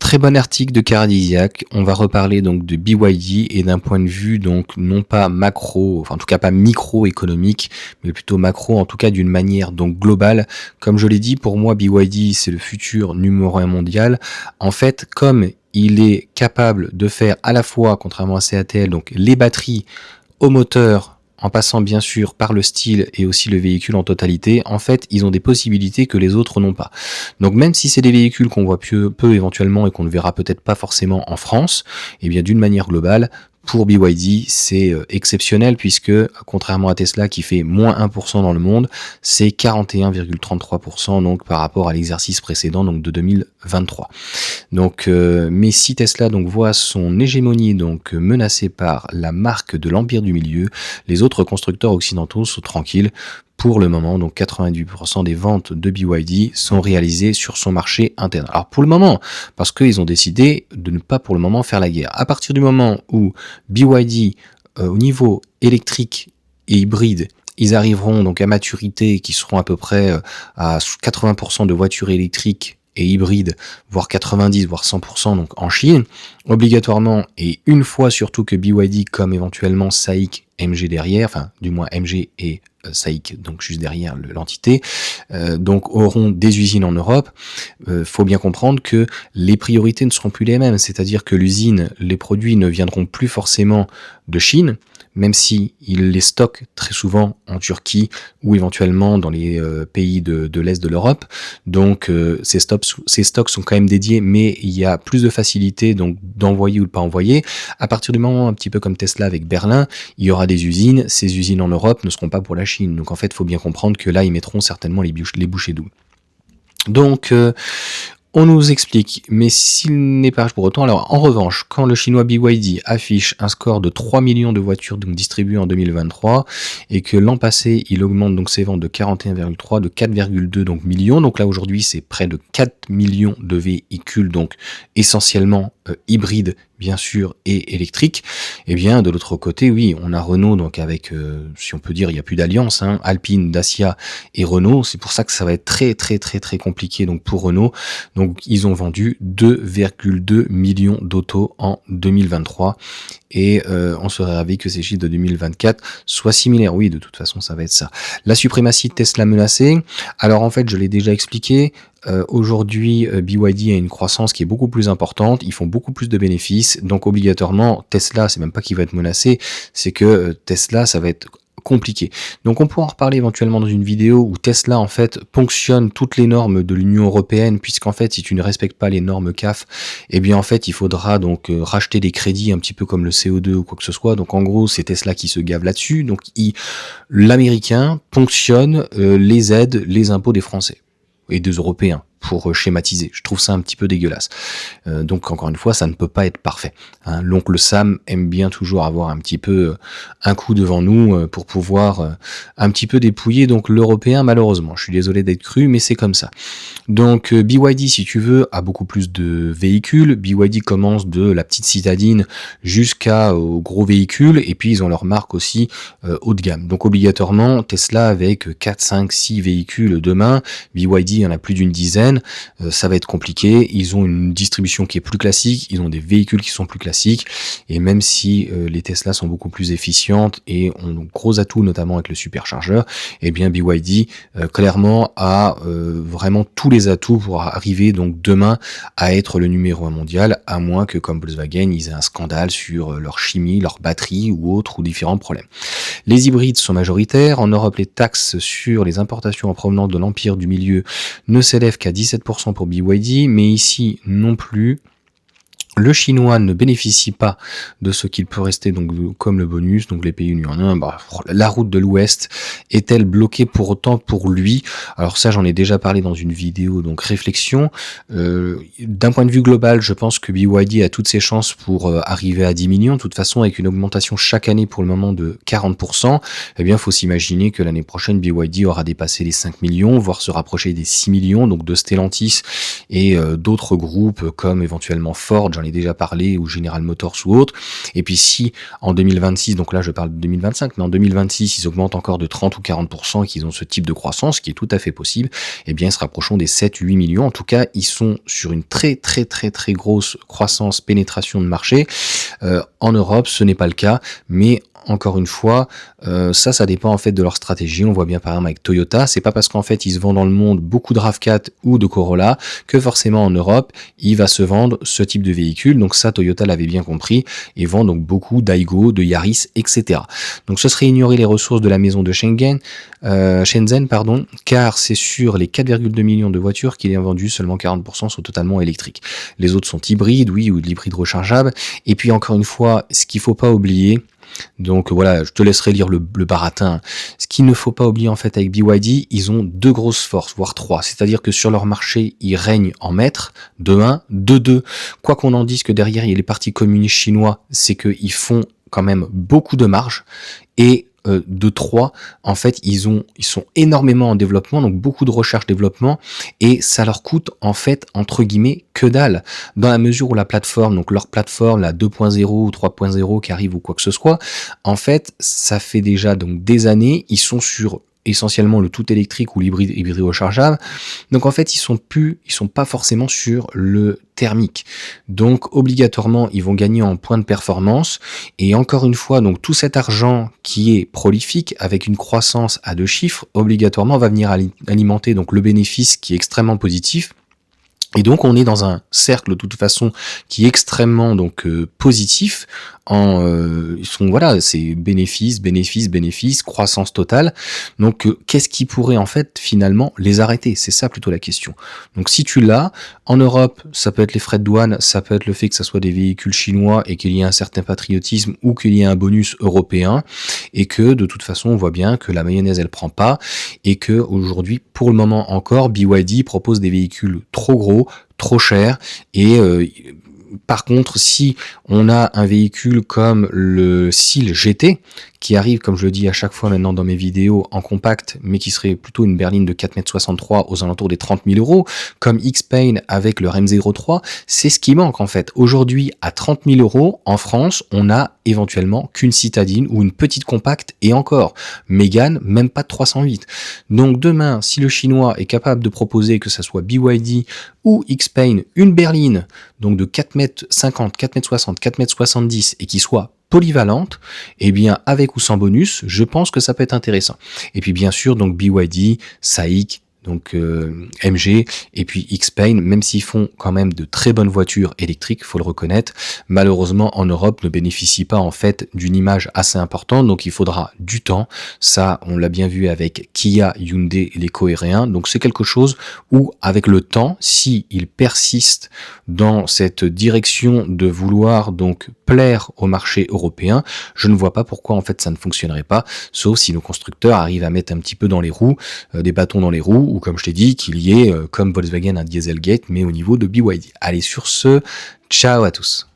Très bon article de Caradisiac. On va reparler donc de BYD et d'un point de vue donc non pas macro, enfin en tout cas pas microéconomique, mais plutôt macro, en tout cas d'une manière donc globale. Comme je l'ai dit, pour moi BYD c'est le futur numéro 1 mondial. En fait, comme il est capable de faire à la fois, contrairement à CATL, donc les batteries au moteur, en passant bien sûr par le style et aussi le véhicule en totalité, en fait, ils ont des possibilités que les autres n'ont pas. Donc même si c'est des véhicules qu'on voit peu éventuellement et qu'on ne verra peut-être pas forcément en France, eh bien d'une manière globale, pour BYD, c'est exceptionnel puisque, contrairement à Tesla qui fait moins 1% dans le monde, c'est 41,33% donc par rapport à l'exercice précédent donc de 2023. Donc, mais si Tesla donc voit son hégémonie donc menacée par la marque de l'empire du milieu, les autres constructeurs occidentaux sont tranquilles. Pour le moment, donc 98% des ventes de BYD sont réalisées sur son marché interne. Alors pour le moment, parce qu'ils ont décidé de ne pas pour le moment faire la guerre. À partir du moment où BYD, au niveau électrique et hybride, ils arriveront donc à maturité, qui seront à peu près à 80% de voitures électriques et hybrides, voire 90, voire 100% donc en Chine, obligatoirement, et une fois surtout que BYD, comme éventuellement SAIC, MG derrière, enfin du moins MG et SAIC, donc juste derrière l'entité, donc auront des usines en Europe, faut bien comprendre que les priorités ne seront plus les mêmes, c'est-à-dire que l'usine, les produits ne viendront plus forcément de Chine, même si ils les stockent très souvent en Turquie ou éventuellement dans les pays de l'Est de l'Europe. Donc ces stocks sont quand même dédiés, mais il y a plus de facilité donc d'envoyer ou de pas envoyer. À partir du moment, un petit peu comme Tesla avec Berlin, il y aura des usines. Ces usines en Europe ne seront pas pour la Chine. Donc en fait, il faut bien comprendre que là, ils mettront certainement les bouchées doubles. Donc on nous explique, mais s'il n'est pas pour autant, alors en revanche, quand le chinois BYD affiche un score de 3 millions de voitures donc distribuées en 2023 et que l'an passé il augmente donc ses ventes de 41,3 de 4,2 donc millions, donc là aujourd'hui c'est près de 4 millions de véhicules donc essentiellement hybrides bien sûr et électriques, et bien de l'autre côté oui on a Renault donc avec si on peut dire il n'y a plus d'alliance, hein, Alpine, Dacia et Renault, c'est pour ça que ça va être très compliqué donc pour Renault. Donc ils ont vendu 2,2 millions d'autos en 2023 et on serait ravi que ces chiffres de 2024 soient similaires. Oui, de toute façon ça va être ça. La suprématie de Tesla menacée, alors en fait je l'ai déjà expliqué, aujourd'hui BYD a une croissance qui est beaucoup plus importante, ils font beaucoup plus de bénéfices, donc obligatoirement Tesla, c'est même pas qu'il va être menacé, c'est que Tesla ça va être compliqué. Donc on pourra en reparler éventuellement dans une vidéo où Tesla en fait ponctionne toutes les normes de l'Union européenne, puisqu'en fait si tu ne respectes pas les normes CAF, eh bien en fait il faudra donc racheter des crédits un petit peu comme le CO2 ou quoi que ce soit. Donc en gros c'est Tesla qui se gave là-dessus. Donc l'américain ponctionne les aides, les impôts des Français et des Européens, pour schématiser. Je trouve ça un petit peu dégueulasse. Donc encore une fois, ça ne peut pas être parfait. Hein. L'oncle Sam aime bien toujours avoir un petit peu un coup devant nous pour pouvoir un petit peu dépouiller donc l'européen malheureusement. Je suis désolé d'être cru, mais c'est comme ça. Donc BYD, si tu veux, a beaucoup plus de véhicules. BYD commence de la petite citadine jusqu'aux gros véhicules, et puis ils ont leur marque aussi haut de gamme. Donc obligatoirement, Tesla avec 4, 5, 6 véhicules demain, BYD il y en a plus d'une dizaine, ça va être compliqué. Ils ont une distribution qui est plus classique, ils ont des véhicules qui sont plus classiques, et même si les Tesla sont beaucoup plus efficientes et ont de gros atouts notamment avec le superchargeur, eh bien BYD clairement a vraiment tous les atouts pour arriver donc demain à être le numéro 1 mondial, à moins que comme Volkswagen ils aient un scandale sur leur chimie, leur batterie ou autre, ou différents problèmes. Les hybrides sont majoritaires. En Europe, les taxes sur les importations en provenance de l'empire du milieu ne s'élèvent qu'à 17% pour BYD, mais ici non plus. Le chinois ne bénéficie pas de ce qu'il peut rester donc comme le bonus, donc les pays unis en un. Bah, la route de l'Ouest est-elle bloquée pour autant pour lui? Alors ça, j'en ai déjà parlé dans une vidéo, donc réflexion. D'un point de vue global, je pense que BYD a toutes ses chances pour arriver à 10 millions. De toute façon, avec une augmentation chaque année pour le moment de 40%, eh bien, faut s'imaginer que l'année prochaine, BYD aura dépassé les 5 millions, voire se rapprocher des 6 millions, donc de Stellantis et d'autres groupes comme éventuellement Ford, j'en ai déjà parlé, ou General Motors ou autre. Et puis si en 2026, donc là je parle de 2025, mais en 2026 ils augmentent encore de 30 ou 40% et qu'ils ont ce type de croissance, qui est tout à fait possible, eh bien ils se rapprocheront des 7-8 millions. En tout cas, ils sont sur une très très très très grosse croissance, pénétration de marché. En Europe, ce n'est pas le cas, mais encore une fois, ça dépend en fait de leur stratégie. On voit bien par exemple avec Toyota, c'est pas parce qu'en fait ils se vendent dans le monde beaucoup de RAV4 ou de Corolla que forcément en Europe il va se vendre ce type de véhicule. Donc ça, Toyota l'avait bien compris et vend donc beaucoup d'Aygo, de Yaris, etc. Donc ce serait ignorer les ressources de la maison de Shenzhen, car c'est sur les 4,2 millions de voitures qu'il est vendu, seulement 40% sont totalement électriques. Les autres sont hybrides, oui, ou de l'hybride rechargeable. Et puis encore une fois, ce qu'il faut pas oublier, donc voilà, je te laisserai lire le baratin. Ce qu'il ne faut pas oublier en fait avec BYD, ils ont deux grosses forces, voire trois. C'est-à-dire que sur leur marché, ils règnent en maître, de 1, de 2. Quoi qu'on en dise que derrière, il y a les partis communistes chinois, c'est qu'ils font quand même beaucoup de marge. Et de 3, en fait, ils sont énormément en développement, donc beaucoup de recherche-développement, et ça leur coûte, en fait, entre guillemets, que dalle, dans la mesure où la plateforme, donc leur plateforme, la 2.0 ou 3.0 qui arrive ou quoi que ce soit, en fait, ça fait déjà donc des années, ils sont sur essentiellement le tout électrique ou l'hybride rechargeable. Donc en fait, ils sont pas forcément sur le thermique. Donc obligatoirement, ils vont gagner en points de performance. Et encore une fois, donc tout cet argent qui est prolifique avec une croissance à 2 chiffres, obligatoirement va venir alimenter donc le bénéfice qui est extrêmement positif. Et donc on est dans un cercle de toute façon qui est extrêmement donc positif. Ils sont voilà, c'est bénéfice, croissance totale. Donc qu'est-ce qui pourrait en fait finalement les arrêter? C'est ça plutôt la question. Donc si tu l'as en Europe, ça peut être les frais de douane, ça peut être le fait que ça soit des véhicules chinois et qu'il y ait un certain patriotisme ou qu'il y ait un bonus européen et que de toute façon on voit bien que la mayonnaise elle prend pas et que aujourd'hui pour le moment encore BYD propose des véhicules trop gros, trop chers et par contre, si on a un véhicule comme le Seal GT, qui arrive, comme je le dis à chaque fois maintenant dans mes vidéos, en compact, mais qui serait plutôt une berline de 4,63 m aux alentours des 30 000 €, comme X-Pain avec le REM03, c'est ce qui manque en fait. Aujourd'hui, à 30 000 €, en France, on a éventuellement qu'une citadine ou une petite compacte, et encore, Mégane, même pas de 308. Donc demain, si le chinois est capable de proposer, que ça soit BYD ou X-Pain, une berline, donc de 4,50 m, 4,60 m, 4,70 m, et qui soit polyvalente, eh bien avec ou sans bonus, je pense que ça peut être intéressant. Et puis bien sûr, donc BYD, SAIC, donc MG et puis X-Pain, même s'ils font quand même de très bonnes voitures électriques, faut le reconnaître, malheureusement en Europe ne bénéficient pas en fait d'une image assez importante, donc il faudra du temps. Ça, on l'a bien vu avec Kia, Hyundai et les coréens. Donc c'est quelque chose où avec le temps, si ils persistent dans cette direction de vouloir donc plaire au marché européen, je ne vois pas pourquoi en fait ça ne fonctionnerait pas, sauf si nos constructeurs arrivent à mettre un petit peu dans les roues, des bâtons dans les roues, ou comme je t'ai dit, qu'il y ait, comme Volkswagen, un Dieselgate, mais au niveau de BYD. Allez, sur ce, ciao à tous.